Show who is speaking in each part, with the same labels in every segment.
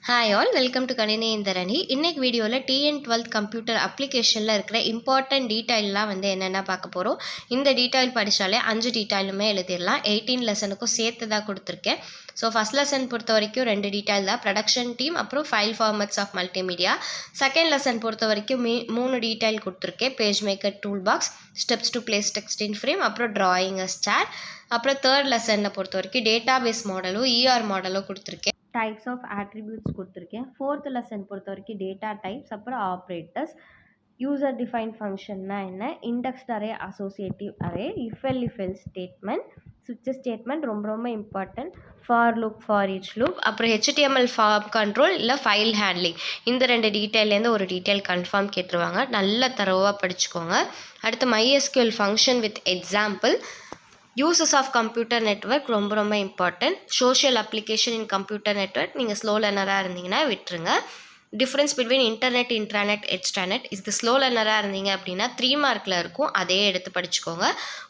Speaker 1: Hi all welcome to கணினி இந்தரணி. இன்னைக்கு வீடியோவில் டிஎன் 12th கம்ப்யூட்டர் அப்ளிகேஷனில் இருக்கிற இம்பார்ட்டன்ட் டீட்டெயிலெலாம் என்னென்ன பார்க்க போகிறோம். இந்த டீட்டெயில் படித்தாலே 5 டீட்டெயிலுமே எழுதிடலாம். 18 லெசனுக்கும் சேர்த்து தான் கொடுத்துருக்கேன். ஸோ ஃபஸ்ட் லெசன் பொறுத்த வரைக்கும் 2 டீட்டெயில் தான், ப்ரொடக்ஷன் டீம் அப்புறம் file formats of multimedia. Second lesson பொறுத்த வரைக்கும் 3 டீட்டெயில் கொடுத்துருக்கேன். Page maker tool box, steps to place text in frame, அப்புறம் ட்ராயிங் அ ஸ்டார். அப்புறம் தேர்ட் லெசனில் பொறுத்த வரைக்கும் டேட்டா பேஸ் மாடலும் இஆர் மாடலும் கொடுத்துருக்கேன். டைப்ஸ் ஆஃப் ஆட்ரிபியூட்ஸ் கொடுத்துருக்கேன். ஃபோர்த் லெசன் பொறுத்த வரைக்கும் டேட்டா டைப்ஸ், அப்புறம் ஆப்ரேட்டர்ஸ், யூசர் டிஃபைன் ஃபங்க்ஷன்னா என்ன, indexed array, associative array, if else statement, சுவிட்ச் ஸ்டேட்மெண்ட் ரொம்ப important, for look, for each look, அப்புறம் HTML ஃபார்ம் கண்ட்ரோல் இல்லை ஃபைல் ஹேண்ட்லிங். இந்த 2 டீட்டெயிலேருந்து ஒரு டீட்டெயில் கன்ஃபார்ம் கேட்டுருவாங்க. நல்லா தரவாக படிச்சுக்கோங்க. அடுத்து MySQL function with example, uses of computer network ரொம்ப important, social application in computer network நீங்கள் ஸ்லோ லேர்னராக இருந்தீங்கன்னா விட்டுருங்க. Difference between internet, intranet, extranet. இது ஸ்லோ லேர்னராக இருந்தீங்க அப்படின்னா 3 மார்க்கில் இருக்கும், அதே எடுத்து படிச்சுக்கோங்க.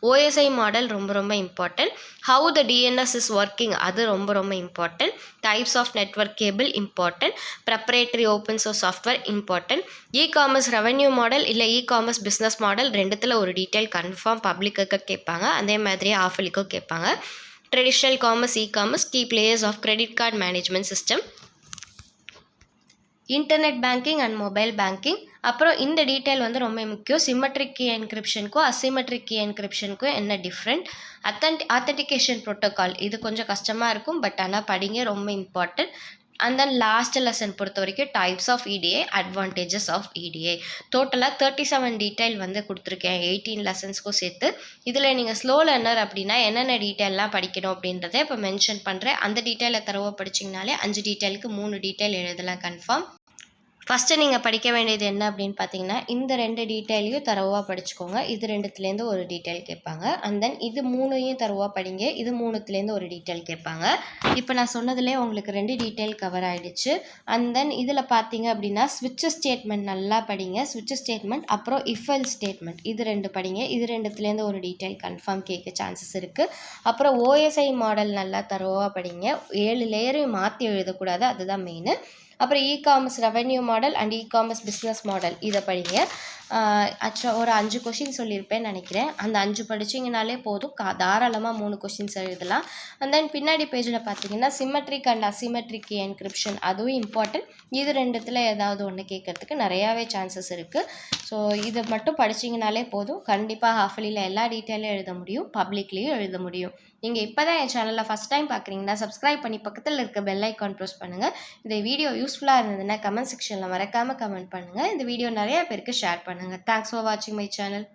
Speaker 1: OSI மாடல் ரொம்ப important. How the DNS is working, அது ரொம்ப important. Types of network cable important. Proprietary open source software important. E-commerce revenue model இல்லை இ-காமர்ஸ் பிஸ்னஸ் மாடல், ரெண்டுத்தில் ஒரு டீட்டெயில் கன்ஃபார்ம் பப்ளிக்கு கேட்பாங்க, அதே மாதிரி ஆஃபலிக்கும் கேட்பாங்க. Traditional commerce, e-commerce, key players of credit card management system, internet banking and mobile banking. அப்புறம் இந்த டீட்டெயில் ரொம்ப முக்கியம். சிமெட்ரிக் கீ என்கிரிப்ஷனுக்கும் அசிமெட்ரிக் கீ என்கிரிப்ஷனுக்கும் என்ன டிஃப்ரெண்ட், ஆத்தென்டிகேஷன் ப்ரோட்டோகால், இது கொஞ்சம் கஷ்டமாக இருக்கும், பட் ஆனால் படிங்க, ரொம்ப important. And then last lesson பொறுத்த வரைக்கும் types of EDA, advantages of EDA. டோட்டலாக 37 டீட்டெயில் கொடுத்துருக்கேன் 18 லெசன்ஸ்க்கும் சேர்த்து. இதில் நீங்கள் ஸ்லோ லேர்னர் அப்படின்னா என்னென்ன டீட்டெயிலெலாம் படிக்கணும் அப்படின்றத இப்போ மென்ஷன் பண்ணுறேன். அந்த டீட்டெயிலை தரவா படிச்சிங்கனாலே 5 டீட்டெயிலுக்கு 3 டீட்டெயில் எழுதலாம் கன்ஃபார்ம். ஃபஸ்ட்டு நீங்கள் படிக்க வேண்டியது என்ன அப்படின்னு பார்த்தீங்கன்னா, இந்த 2 டீட்டெயிலையும் தரவாக படிச்சுக்கோங்க. இது 2த்துலேருந்து ஒரு டீட்டெயில் கேட்பாங்க. அண்ட் தென் இது 3ஐயும் தரவாக படிங்க. இது 3த்துலேருந்து ஒரு டீட்டெயில் கேட்பாங்க. இப்போ நான் சொன்னதுலேயே உங்களுக்கு 2 டீட்டெயில் கவர் ஆகிடுச்சு. அண்ட் தென் இதில் பார்த்தீங்க அப்படின்னா ஸ்விட்ச் ஸ்டேட்மெண்ட் நல்லா படிங்க. ஸ்விட்ச் ஸ்டேட்மெண்ட் அப்புறம் இஃப் எல்ஸ் ஸ்டேட்மெண்ட், இது 2 படிங்க. இது 2த்துலேருந்து ஒரு டீட்டெயில் கன்ஃபார்ம் கேட்க சான்சஸ் இருக்குது. அப்புறம் OSI மாடல் நல்லா தரவாக படிங்க. 7 லேயரையும் மாற்றி எழுதக்கூடாது, அதுதான் மெயின். அப்புறம் e-commerce revenue model and e-commerce business model, இதை படிங்க. ஆக்சுவலாக ஒரு 5 கொஷின் சொல்லியிருப்பேன்னு நினைக்கிறேன். அந்த 5 படிச்சிங்கனாலே போதும், தாராளமாக 3 கொஷின்ஸ் எழுதலாம். அண்ட் தென் பின்னாடி பேஜில் பார்த்தீங்கன்னா சிமெட்ரிக் அண்ட் அசிமெட்ரிக் என்கிரிப்ஷன், அதுவும் இம்பார்ட்டன்ட். இது 2த்தில் ஏதாவது ஒன்று கேட்கறதுக்கு நிறையாவே சான்சஸ் இருக்குது. ஸோ இதை மட்டும் படிச்சிங்கனாலே போதும், கண்டிப்பாக ஹாஃபலியில் எல்லா டீட்டெயிலும் எழுத முடியும், பப்ளிக்லேயும் எழுத முடியும். நீங்கள் இப்போ தான் என் சேனலில் ஃபஸ்ட் டைம் பார்க்குறீங்கன்னா சப்ஸ்கிரைப் பண்ணி பக்கத்தில் இருக்க பெல் ஐக்கான் ப்ரெஸ் பண்ணுங்கள். இந்த வீடியோ யூஸ்ஃபுல்லாக இருந்ததுன்னா கமெண்ட் செக்ஷனில் மறக்காமல் கமெண்ட் பண்ணுங்கள். இந்த வீடியோ நிறையா பேருக்கு ஷேர் பண்ணுங்கள். தேங்க்ஸ் ஃபார் வாட்சிங் மை சேனல்.